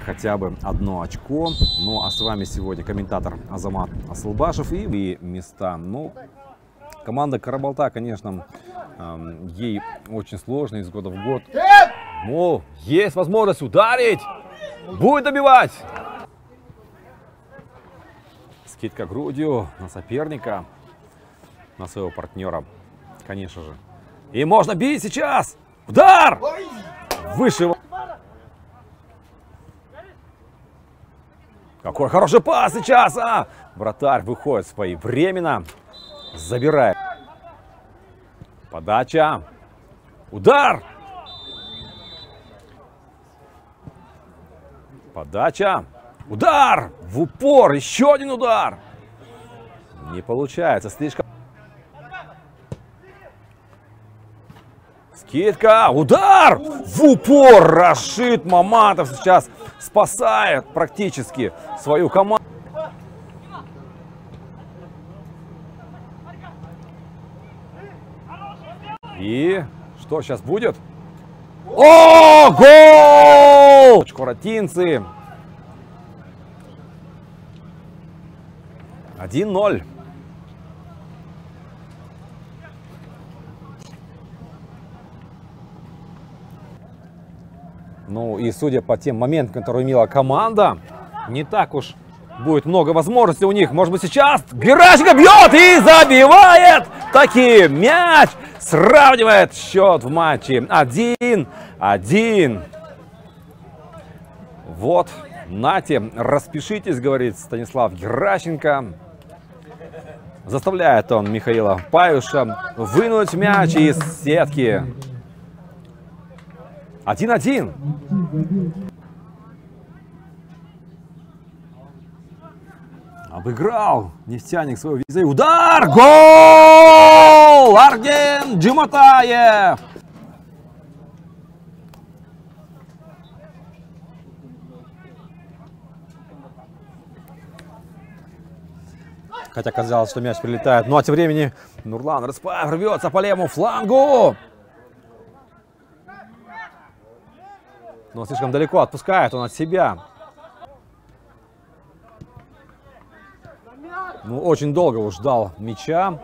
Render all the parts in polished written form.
хотя бы одно очко. Ну а с вами сегодня комментатор Азамат Асылбашев и места. Ну, команда Карабалта, конечно, ей очень сложно из года в год. Мол, есть возможность ударить, будет добивать. Скидка грудью на соперника, на своего партнера, конечно же. И можно бить сейчас. Удар! Выше. Какой хороший пас сейчас, а! Вратарь выходит своевременно, забирает. Подача. Удар! Подача. Удар! В упор! Еще один удар! Не получается, слишком... Скидка! Удар! В упор! Рашид Маматов сейчас спасает практически свою команду. И что сейчас будет? О, гол! Шкуратинцы. 1-0. Ну и судя по тем моментам, которые имела команда, не так уж будет много возможностей у них. Может быть, сейчас Геращенко бьет и забивает таки мяч. Сравнивает счет в матче 1-1. Вот, нате, распишитесь, говорит Станислав Геращенко. Заставляет он Михаила Паюша вынуть мяч из сетки. 1-1. Обыграл нефтяник своего визы. Удар! Гол! Арген Джуматаев! Хотя казалось, что мяч прилетает. Ну а тем временем Нурлан Рыспаев рвется по левому флангу. Но слишком далеко отпускает он от себя. Ну, очень долго уж ждал мяча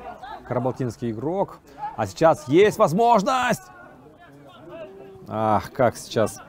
карабалтинский игрок. А сейчас есть возможность. Ах, как сейчас